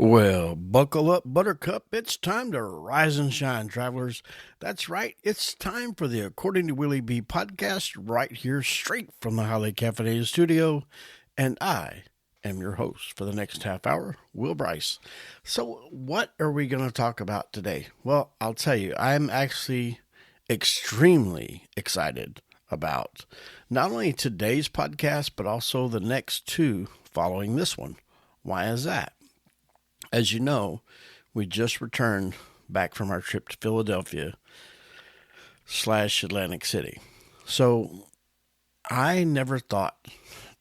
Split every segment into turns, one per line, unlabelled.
Well, buckle up, Buttercup. It's time to rise and shine, travelers. That's right. It's time for the According to Willie B podcast right here, straight from the Highly Caffeinated studio. And I am your host for the next half hour, Will Bryce. So, what are we going to talk about today? Well, I'll tell you, I'm actually extremely excited about not only today's podcast, but also the next two following this one. Why is that? As you know, we just returned back from our trip to Philadelphia slash Atlantic City. So I never thought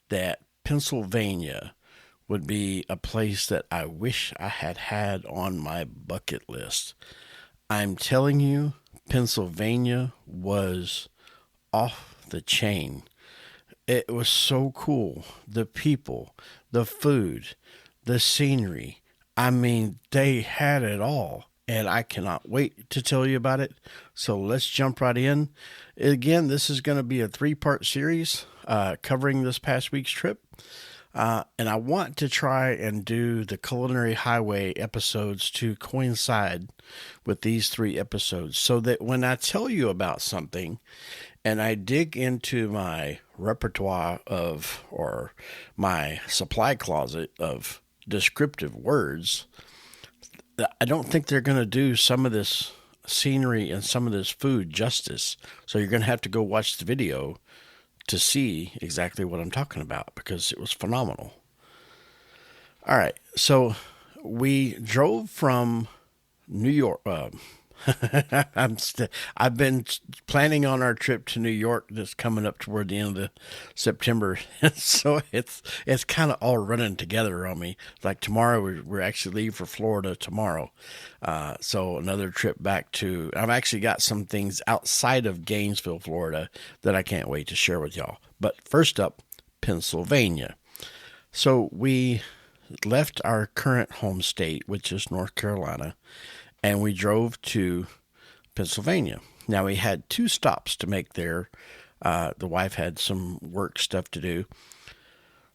that Pennsylvania would be a place that I wish I had had on my bucket list. I'm telling you, Pennsylvania was off the chain. It was so cool. The people, the food, the scenery. I mean, they had it all, and I cannot wait to tell you about it. So let's jump right in. Again, this is going to be a three-part series covering this past week's trip. And I want to try and do the Culinary Highway episodes to coincide with these three episodes so that when I tell you about something and I dig into my repertoire of, or my supply closet of descriptive words, I don't think they're going to do some of this scenery and some of this food justice. So you're going to have to go watch the video to see exactly what I'm talking about because it was phenomenal. All right, so we drove from New York. I've been planning on our trip to New York that's coming up toward the end of September, so it's kind of all running together on me. Like tomorrow, we're actually leave for Florida tomorrow, so another trip back to. I've actually got some things outside of Gainesville, Florida, that I can't wait to share with y'all. But first up, Pennsylvania. So we left our current home state, which is North Carolina, and we drove to Pennsylvania. Now, we had two stops to make there. The wife had some work stuff to do.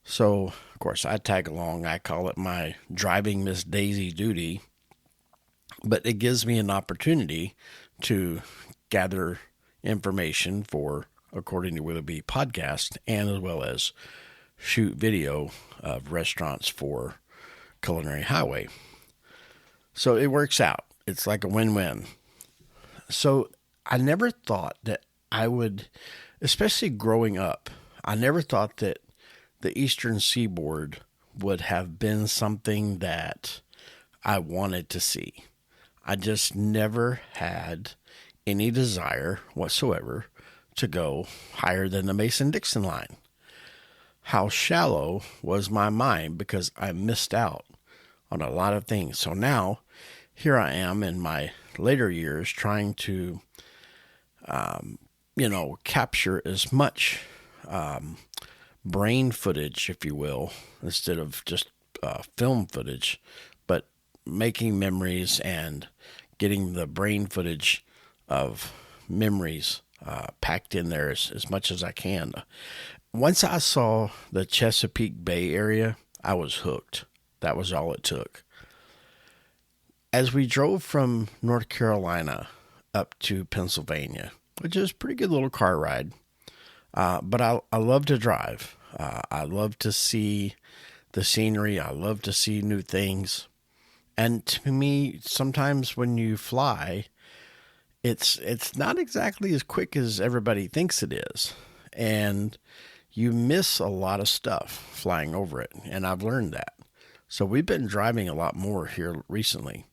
So, of course, I tag along. I call it my driving Miss Daisy duty. But it gives me an opportunity to gather information for According to Willoughby podcast, and as well as shoot video of restaurants for Culinary Highway. So it works out. It's like a win-win. So I never thought that I would, especially growing up, I never thought that the Eastern Seaboard would have been something that I wanted to see. I just never had any desire whatsoever to go higher than the Mason-Dixon line. How shallow was my mind because I missed out on a lot of things. So now, here I am in my later years trying to, capture as much brain footage, if you will, instead of just film footage, but making memories and getting the brain footage of memories packed in there as much as I can. Once I saw the Chesapeake Bay area, I was hooked. That was all it took. As we drove from North Carolina up to Pennsylvania, which is a pretty good little car ride, but I love to drive. I love to see the scenery. I love to see new things. And to me, sometimes when you fly, it's not exactly as quick as everybody thinks it is. And you miss a lot of stuff flying over it. And I've learned that. So we've been driving a lot more here recently.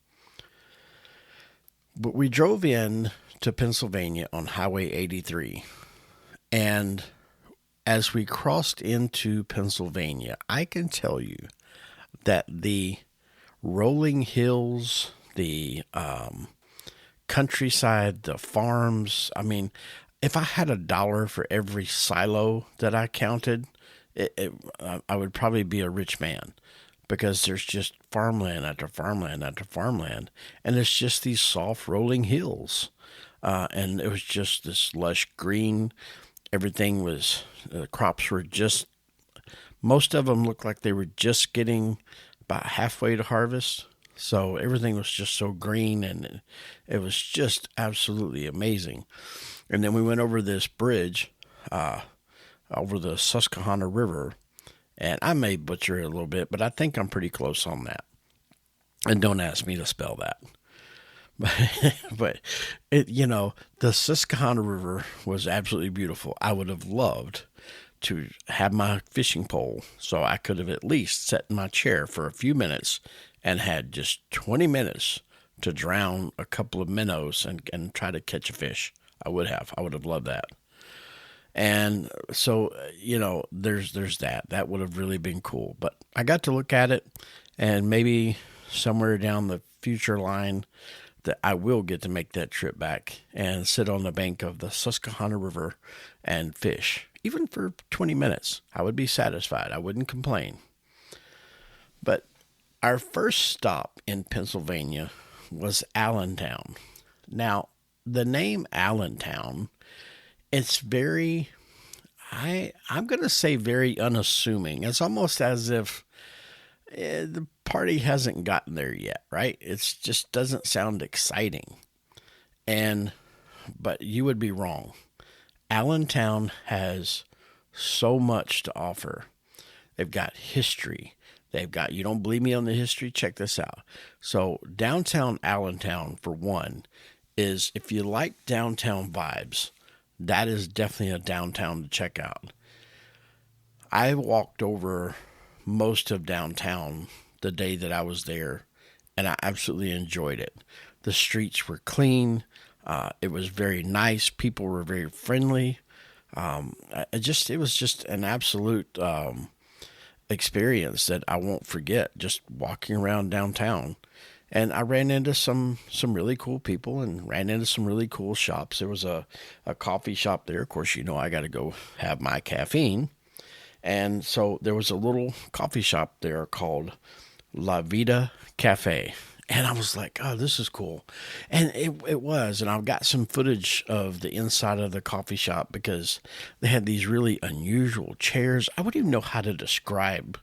But we drove in to Pennsylvania on Highway 83. And as we crossed into Pennsylvania, I can tell you that the rolling hills, the countryside, the farms, I mean, if I had $1 for every silo that I counted, I would probably be a rich man. Because there's just farmland after farmland after farmland, and it's just these soft rolling hills, and it was just this lush green. Everything was, the crops were just, most of them looked like they were just getting about halfway to harvest. So everything was just so green, and it was just absolutely amazing. And then we went over this bridge over the Susquehanna River, and I may butcher it a little bit, but I think I'm pretty close on that. And don't ask me to spell that. But the Susquehanna River was absolutely beautiful. I would have loved to have my fishing pole so I could have at least sat in my chair for a few minutes and had just 20 minutes to drown a couple of minnows and try to catch a fish. I would have loved that. And so, there's that. That would have really been cool. But I got to look at it, and maybe somewhere down the future line that I will get to make that trip back and sit on the bank of the Susquehanna River and fish. Even for 20 minutes, I would be satisfied. I wouldn't complain. But our first stop in Pennsylvania was Allentown. Now, the name Allentown, it's very, I'm going to say very unassuming. It's almost as if the party hasn't gotten there yet, right? It just doesn't sound exciting. But you would be wrong. Allentown has so much to offer. They've got history. You don't believe me on the history? Check this out. So downtown Allentown, for one, is, if you like downtown vibes, that is definitely a downtown to check out. I walked over most of downtown the day that I was there, and I absolutely enjoyed it. The streets were clean. It was very nice. People were very friendly. It was just an absolute experience that I won't forget, just walking around downtown. And I ran into some really cool people and ran into some really cool shops. There was a coffee shop there. Of course, I got to go have my caffeine. And so there was a little coffee shop there called La Vida Cafe. And I was like, oh, this is cool. And it was. And I've got some footage of the inside of the coffee shop because they had these really unusual chairs. I wouldn't even know how to describe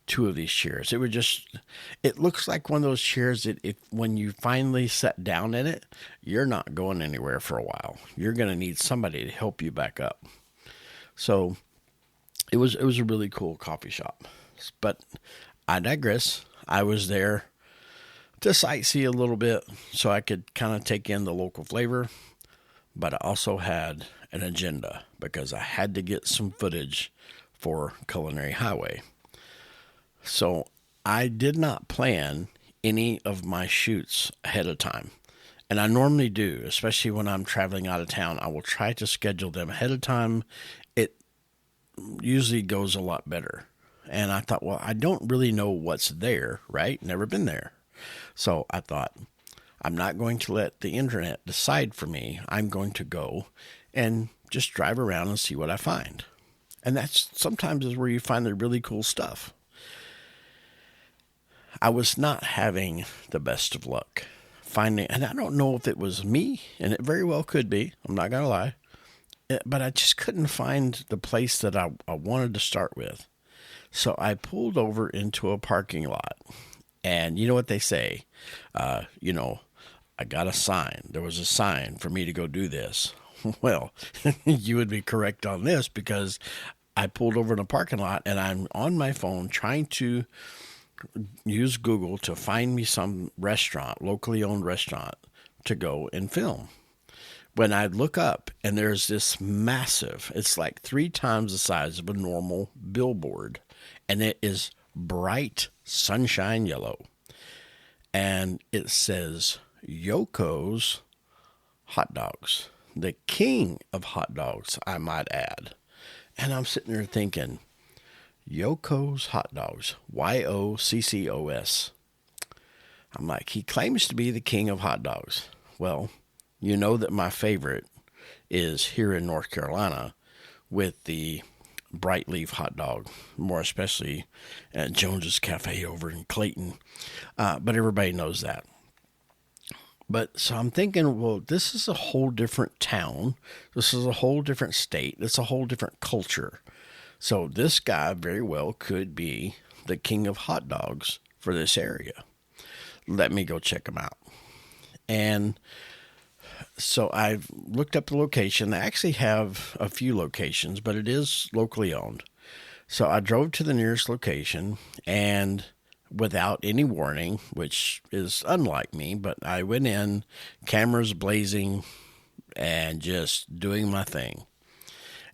two of these chairs. It looks like one of those chairs that when you finally sat down in it, you're not going anywhere for a while. You're going to need somebody to help you back up. So it was a really cool coffee shop. But I digress. I was there to sightsee a little bit so I could kind of take in the local flavor, but I also had an agenda because I had to get some footage for Culinary Highway. So I did not plan any of my shoots ahead of time. And I normally do, especially when I'm traveling out of town. I will try to schedule them ahead of time. It usually goes a lot better. And I thought, well, I don't really know what's there, right? Never been there. So I thought, I'm not going to let the internet decide for me. I'm going to go and just drive around and see what I find. And that's sometimes is where you find the really cool stuff. I was not having the best of luck finding, and I don't know if it was me, and it very well could be, I'm not going to lie, but I just couldn't find the place that I wanted to start with. So I pulled over into a parking lot. And you know what they say, I got a sign. There was a sign for me to go do this. Well, you would be correct on this because I pulled over in a parking lot and I'm on my phone trying to use Google to find me some restaurant, locally owned restaurant, to go and film. When I look up and there's this massive, it's like 3 times the size of a normal billboard, and it is bright sunshine yellow, and it says Yoko's Hot Dogs, the king of hot dogs, I might add. And I'm sitting there thinking, Yoko's Hot Dogs, Yoccos. I'm like, he claims to be the king of hot dogs. Well, you know that my favorite is here in North Carolina with the bright leaf hot dog, more especially at Jones's Cafe over in Clayton. But everybody knows that. But so I'm thinking, well, this is a whole different town. This is a whole different state. It's a whole different culture. So this guy very well could be the king of hot dogs for this area. Let me go check them out. And so I've looked up the location. They actually have a few locations, but it is locally owned. So I drove to the nearest location, and without any warning, which is unlike me, but I went in, cameras blazing, and just doing my thing.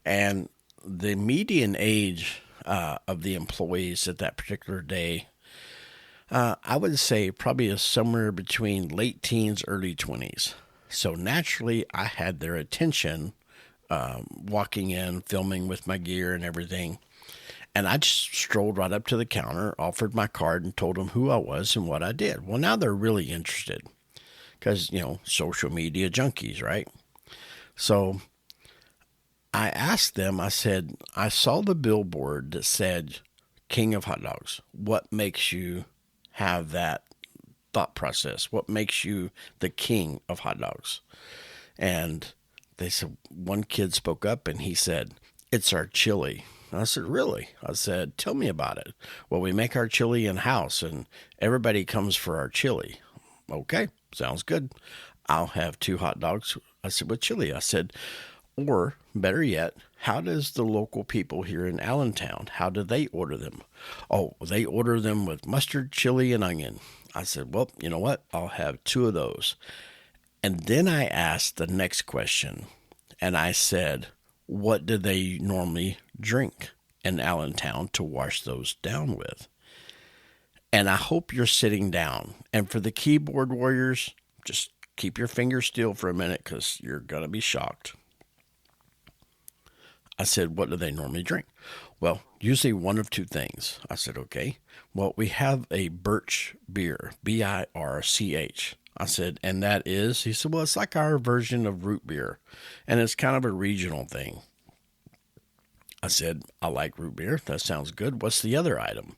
And the median age of the employees at that particular day, I would say probably is somewhere between late teens, early 20s. So naturally, I had their attention walking in, filming with my gear and everything. And I just strolled right up to the counter, offered my card, and told them who I was and what I did. Well, now they're really interested because, social media junkies, right? So I asked them, I said, I saw the billboard that said King of Hot Dogs. What makes you have that thought process? What makes you the king of hot dogs? And they said, one kid spoke up and he said, it's our chili. And I said, really? I said, tell me about it. Well, we make our chili in-house and everybody comes for our chili. Okay, sounds good. I'll have 2 hot dogs. I said, with chili. I said, or better yet, how does the local people here in Allentown, how do they order them? Oh, they order them with mustard, chili, and onion. I said, well, you know what? I'll have 2 of those. And then I asked the next question, and I said, what do they normally drink in Allentown to wash those down with? And I hope you're sitting down. And for the keyboard warriors, just keep your fingers still for a minute because you're going to be shocked. I said, what do they normally drink? Well, usually one of 2 things. I said, okay. Well, we have a birch beer, B-I-R-C-H. I said, and that is? He said, well, it's like our version of root beer, and it's kind of a regional thing. I said, I like root beer. That sounds good. What's the other item?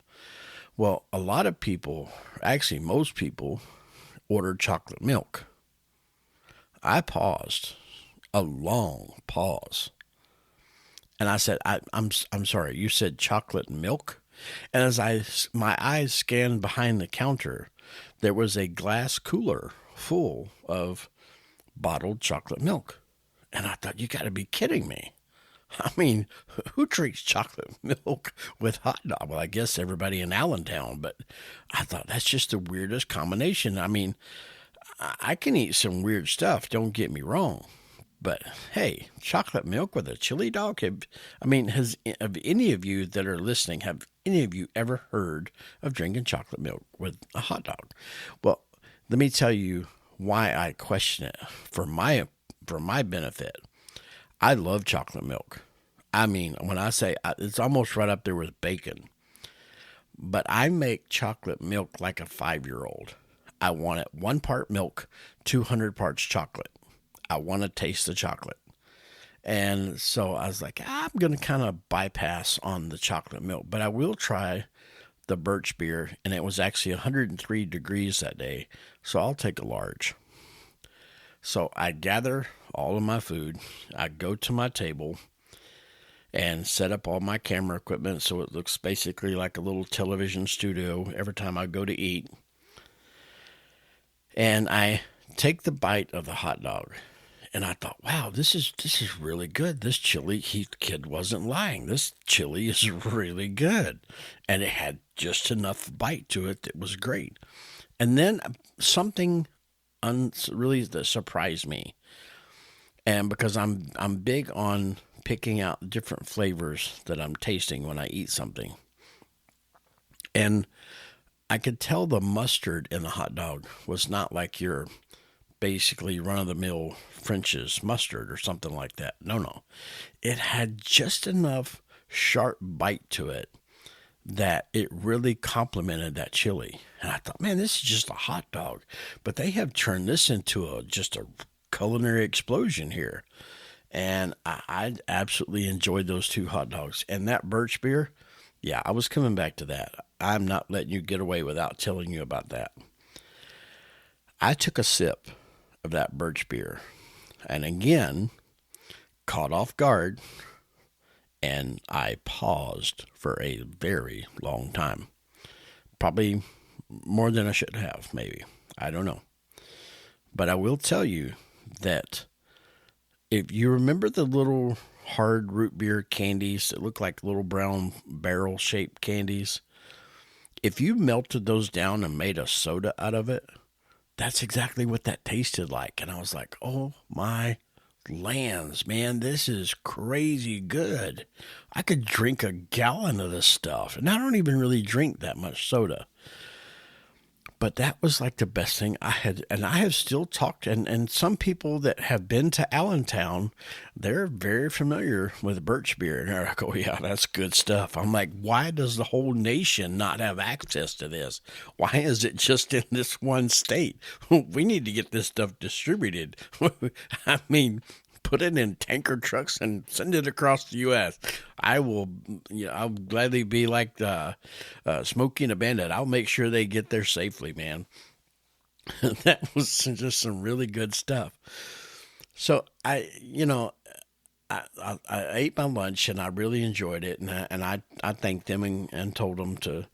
Well, a lot of people, actually most people, ordered chocolate milk. I paused, a long pause. And I said, I'm sorry, you said chocolate milk? And as my eyes scanned behind the counter, there was a glass cooler full of bottled chocolate milk. And I thought, you got to be kidding me. I mean, who drinks chocolate milk with hot dog? Well, I guess everybody in Allentown, but I thought that's just the weirdest combination. I mean, I can eat some weird stuff, don't get me wrong. But hey, chocolate milk with a chili dog? Has any of you that are listening, have any of you ever heard of drinking chocolate milk with a hot dog? Well, let me tell you why I question it for my benefit. I love chocolate milk. I mean, when I say it's almost right up there with bacon. But I make chocolate milk like a 5-year-old. I want it 1 part milk, 200 parts chocolate. I want to taste the chocolate. And so I was like, I'm going to kind of bypass on the chocolate milk, but I will try the birch beer. And it was actually 103 degrees that day. So I'll take a large. So I gather all of my food. I go to my table and set up all my camera equipment so it looks basically like a little television studio every time I go to eat. And I take the bite of the hot dog. And I thought, wow, this is really good. This chili, kid wasn't lying. This chili is really good. And it had just enough bite to it that was great. And then something really that surprised me. And because I'm big on picking out different flavors that I'm tasting when I eat something. And I could tell the mustard in the hot dog was not like your basically run-of-the-mill French's mustard or something like that. No. It had just enough sharp bite to it that it really complemented that chili. And I thought, man, this is just a hot dog. But they have turned this into just a culinary explosion here. And I absolutely enjoyed those 2 hot dogs. And that birch beer, yeah, I was coming back to that. I'm not letting you get away without telling you about that. I took a sip of that birch beer, and again, caught off guard, and I paused for a very long time. Probably more than I should have, maybe. I don't know. But I will tell you that if you remember the little hard root beer candies that look like little brown barrel shaped candies, if you melted those down and made a soda out of it, that's exactly what that tasted like. And I was like, oh my lands, man, this is crazy good. I could drink a gallon of this stuff. And I don't even really drink that much soda. But that was like the best thing I had. And I have still talked, and some people that have been to Allentown, they're very familiar with birch beer. And they're like, oh, yeah, that's good stuff. I'm like, why does the whole nation not have access to this? Why is it just in this one state? We need to get this stuff distributed. I mean, put it in tanker trucks and send it across the U.S. I will, I'll gladly be like Smokey and the Bandit. I'll make sure they get there safely, man. That was just some really good stuff. So I ate my lunch and I really enjoyed it, and I thanked them and told them to,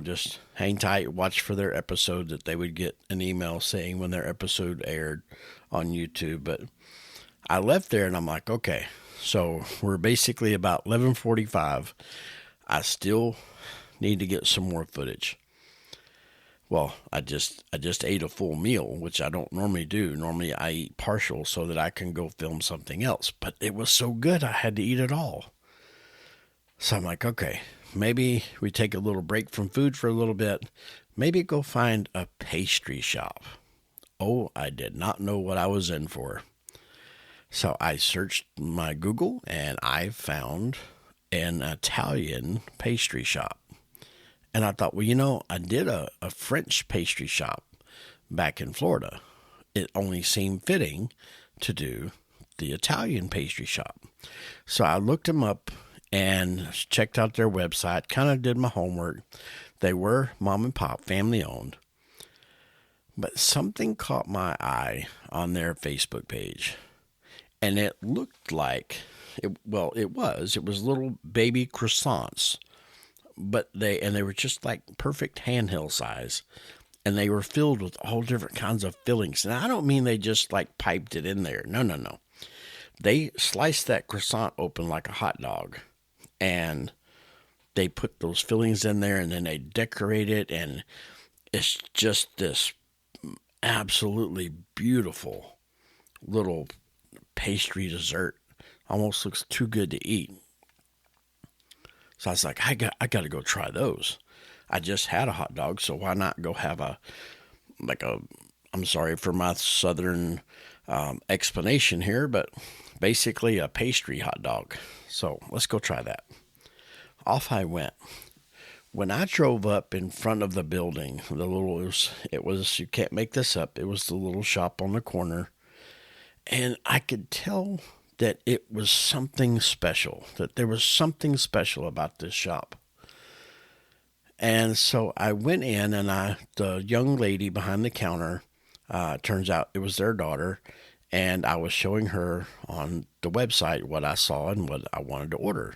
just hang tight, watch for their episode, that they would get an email saying when their episode aired on YouTube. But I left there and I'm like, okay, so we're basically about 11:45. I still need to get some more footage. Well, I just ate a full meal, which I don't normally do. Normally I eat partial so that I can go film something else. But it was so good, I had to eat it all. So I'm like, okay, maybe we take a little break from food for a little bit. Maybe go find a pastry shop. Oh, I did not know what I was in for. So I searched my Google and I found an Italian pastry shop. And I thought, well, I did a French pastry shop back in Florida. It only seemed fitting to do the Italian pastry shop. So I looked them up and checked out their website, kind of did my homework. They were mom and pop, family owned. But something caught my eye on their Facebook page. And it looked like, it was little baby croissants, but they were just like perfect handheld size, and they were filled with all different kinds of fillings. And I don't mean they just like piped it in there. No. They sliced that croissant open like a hot dog, and they put those fillings in there, and then they decorate it, and it's just this absolutely beautiful little pastry dessert. Almost looks too good to eat. So I was like, I got to go try those. I just had a hot dog, so why not go have I'm sorry for my southern explanation here, but basically a pastry hot dog. So let's go try that. Off I went. When I drove up in front of the building, it was you can't make this up. It was the little shop on the corner. And I could tell that it was something special, that there was something special about this shop. And so I went in, and the young lady behind the counter, turns out it was their daughter, and I was showing her on the website what I saw and what I wanted to order.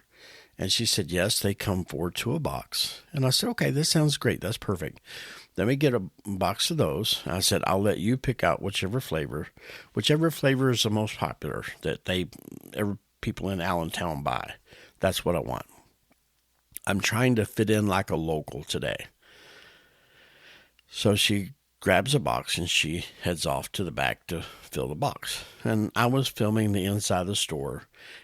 And she said, yes, they come 4 to a box. And I said, okay, this sounds great. That's perfect. Let me get a box of those. I said, I'll let you pick out whichever flavor is the most popular that people in Allentown buy. That's what I want. I'm trying to fit in like a local today. So she grabs a box and she heads off to the back to fill the box. And I was filming the inside of the store.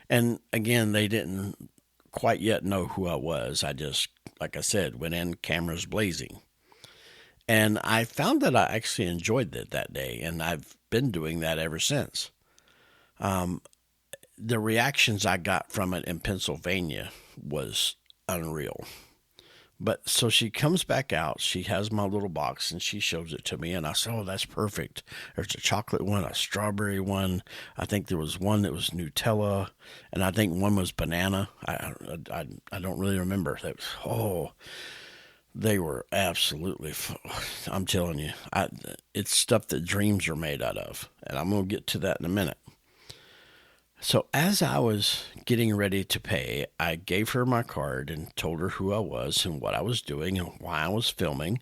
And again, they didn't quite yet know who I was. I just, like I said, went in cameras blazing. And I found that I actually enjoyed it that day, and I've been doing that ever since. The reactions I got from it in Pennsylvania was unreal. But so she comes back out, she has my little box, and she shows it to me, and I said, oh, that's perfect. There's a chocolate one, a strawberry one. I think there was one that was Nutella, and I think one was banana. I don't really remember. They were absolutely, I'm telling you, it's stuff that dreams are made out of, and I'm going to get to that in a minute. So as I was getting ready to pay, I gave her my card and told her who I was and what I was doing and why I was filming.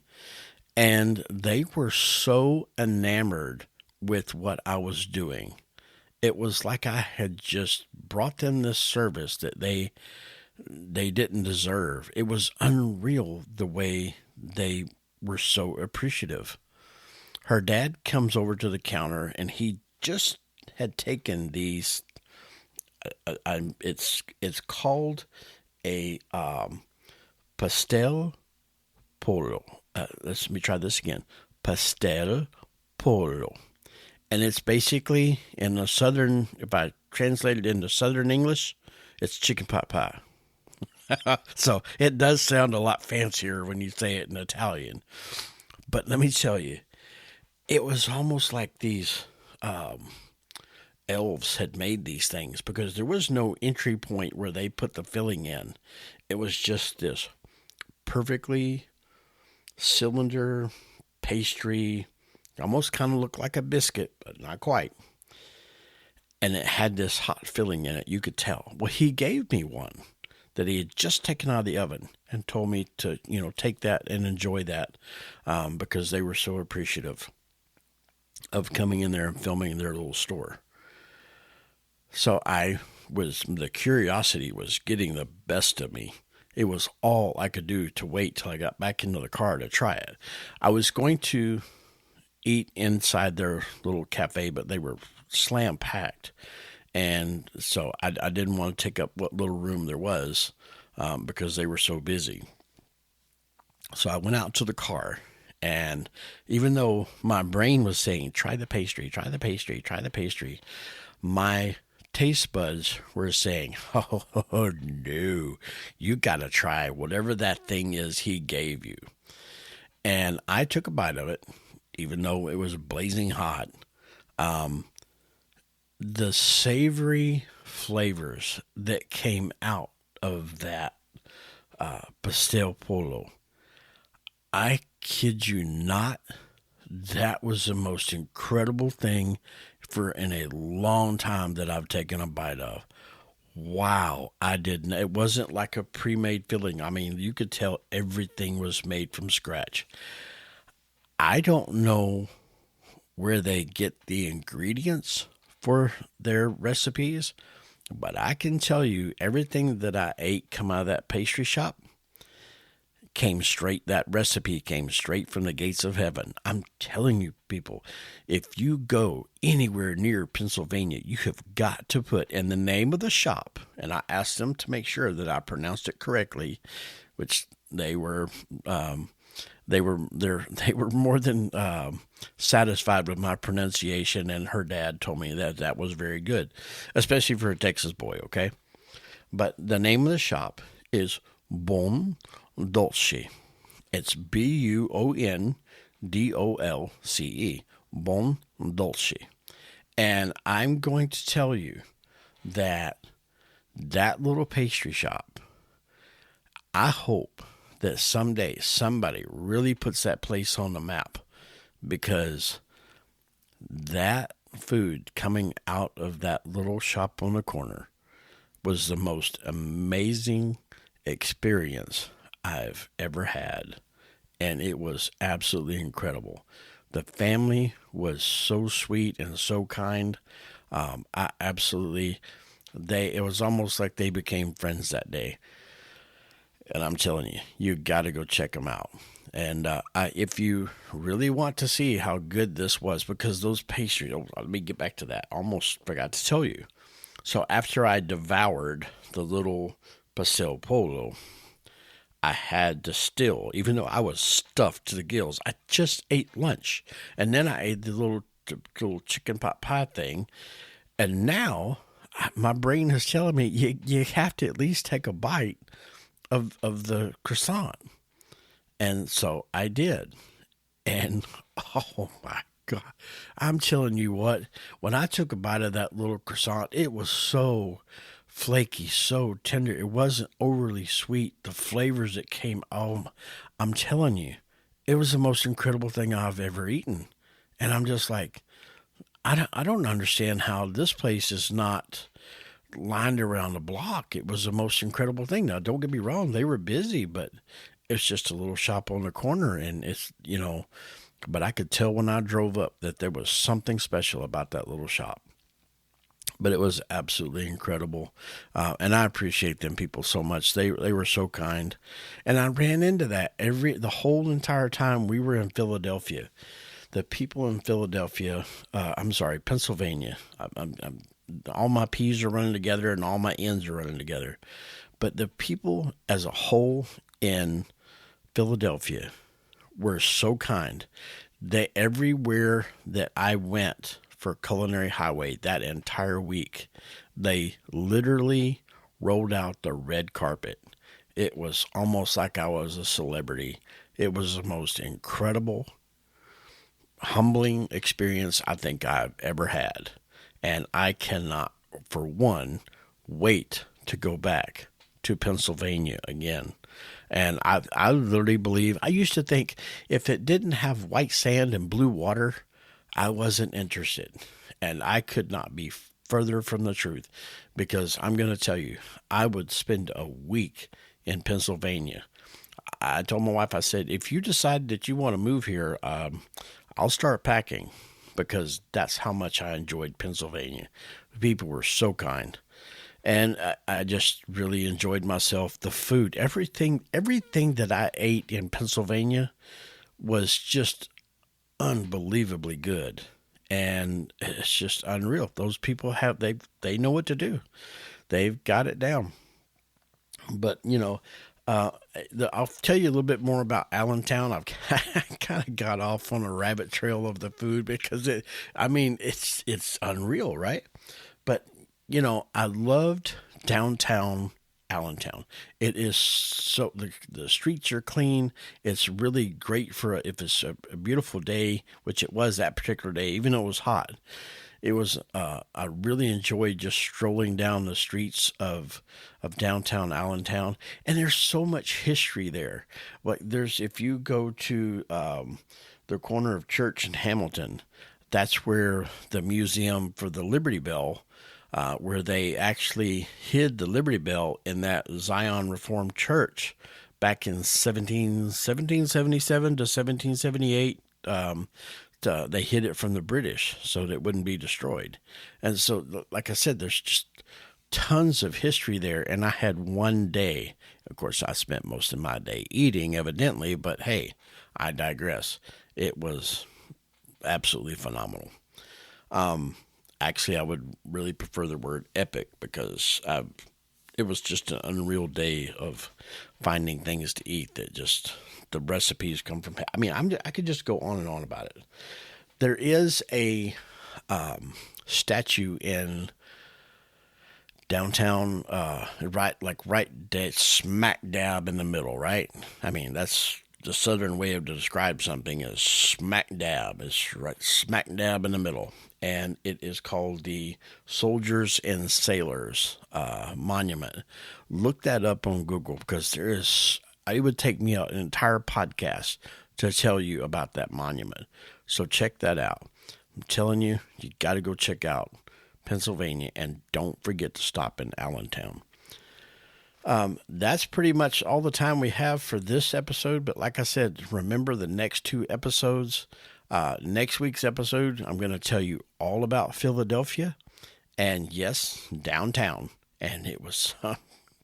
And they were so enamored with what I was doing. It was like I had just brought them this service that they didn't deserve. It was unreal the way they were so appreciative. Her dad comes over to the counter and he just had taken these. It's called a pastel polo. Let me try this again. Pastel polo, and it's basically in the southern. If I translate it into Southern English, it's chicken pot pie. So it does sound a lot fancier when you say it in Italian. But let me tell you, it was almost like these elves had made these things because there was no entry point where they put the filling in. It was just this perfectly cylinder pastry, almost kind of looked like a biscuit, but not quite. And it had this hot filling in it. You could tell. Well, he gave me one that he had just taken out of the oven and told me to, take that and enjoy that because they were so appreciative of coming in there and filming their little store. So the curiosity was getting the best of me. It was all I could do to wait till I got back into the car to try it. I was going to eat inside their little cafe, but they were slam packed. And so I didn't want to take up what little room there was because they were so busy. So I went out to the car, and even though my brain was saying, try the pastry, try the pastry, try the pastry, my taste buds were saying, oh, no, you got to try whatever that thing is he gave you. And I took a bite of it, even though it was blazing hot. The savory flavors that came out of that pastel polo, I kid you not, that was the most incredible thing in a long time that I've taken a bite of. Wow, I didn't. It wasn't like a pre-made filling. I mean, you could tell everything was made from scratch. I don't know where they get the ingredients for their recipes, but I can tell you everything that I ate come out of that pastry shop that recipe came straight from the gates of heaven. I'm telling you, people, if you go anywhere near Pennsylvania, you have got to put in the name of the shop, and I asked them to make sure that I pronounced it correctly, which they were more than satisfied with my pronunciation, and her dad told me that was very good, especially for a Texas boy, okay? But the name of the shop is Bon Dolce. It's BUONDOLCE. Bon Dolce. And I'm going to tell you that little pastry shop, I hope that someday somebody really puts that place on the map, because that food coming out of that little shop on the corner was the most amazing experience I've ever had. And it was absolutely incredible. The family was so sweet and so kind. It was almost like they became friends that day. And I'm telling you, you got to go check them out. And if you really want to see how good this was, because those pastries, let me get back to that. Almost forgot to tell you. So after I devoured the little pastel polo, I had to still, even though I was stuffed to the gills, I just ate lunch. And then I ate the little chicken pot pie thing. And now my brain is telling me you have to at least take a bite of the croissant. And so I did. And oh my God, I'm telling you what, when I took a bite of that little croissant, it was so flaky, so tender. It wasn't overly sweet. The flavors that came out, I'm telling you, it was the most incredible thing I've ever eaten. And I'm just like, I don't understand how this place is not lined around the block. It was the most incredible thing. Now, don't get me wrong, they were busy, but it's just a little shop on the corner, and it's, but I could tell when I drove up that there was something special about that little shop. But it was absolutely incredible, and I appreciate them people so much. They were so kind, and I ran into that the whole entire time we were in Philadelphia. The people in Philadelphia, I'm sorry, Pennsylvania. All my P's are running together and all my N's are running together. But the people as a whole in Philadelphia were so kind. They everywhere that I went for Culinary Highway that entire week, they literally rolled out the red carpet. It was almost like I was a celebrity. It was the most incredible, humbling experience I think I've ever had. And I cannot, for one, wait to go back to Pennsylvania again. And I literally believe, I used to think if it didn't have white sand and blue water, I wasn't interested. And I could not be further from the truth, because I'm going to tell you, I would spend a week in Pennsylvania. I told my wife, I said, if you decide that you want to move here, I'll start packing, because that's how much I enjoyed Pennsylvania. The people were so kind. And I just really enjoyed myself. The food, everything that I ate in Pennsylvania was just unbelievably good. And it's just unreal. Those people they know what to do. They've got it down. But, I'll tell you a little bit more about Allentown. I've kind of got off on a rabbit trail of the food, because it's unreal, right? But, I loved downtown Allentown. It is so, the streets are clean. It's really great for if it's a beautiful day, which it was that particular day, even though it was hot. It was, I really enjoyed just strolling down the streets of downtown Allentown. And there's so much history there. Like if you go to the corner of Church and Hamilton, that's where the museum for the Liberty Bell, where they actually hid the Liberty Bell in that Zion Reformed Church back in 1777 to 1778. They hid it from the British so that it wouldn't be destroyed. And so, like I said, there's just tons of history there. And I had one day. Of course, I spent most of my day eating, evidently, but hey, I digress. It was absolutely phenomenal. Actually, I would really prefer the word epic, because it was just an unreal day of finding things to eat that just, the recipes come from. I could just go on and on about it. There is a statue in downtown, right dead smack dab in the middle, right? That's the southern way of to describe something, is smack dab. It's right smack dab in the middle. And it is called the Soldiers and Sailors Monument. Look that up on Google, because it would take me an entire podcast to tell you about that monument. So check that out. I'm telling you, you got to go check out Pennsylvania, and don't forget to stop in Allentown. That's pretty much all the time we have for this episode. But like I said, remember the next two episodes. Next week's episode, I'm going to tell you all about Philadelphia, and yes, downtown. And it was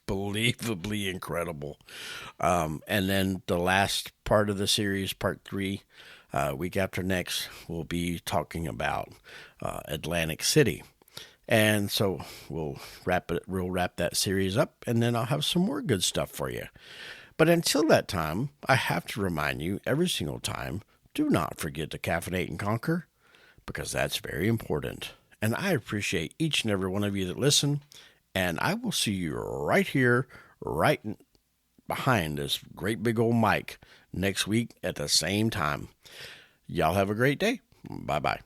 unbelievably incredible. And then the last part of the series, part 3, week after next, we'll be talking about Atlantic City. And so we'll wrap that series up, and then I'll have some more good stuff for you. But until that time, I have to remind you every single time, do not forget to caffeinate and conquer, because that's very important. And I appreciate each and every one of you that listen, and I will see you right here, right behind this great big old mic next week at the same time. Y'all have a great day. Bye-bye.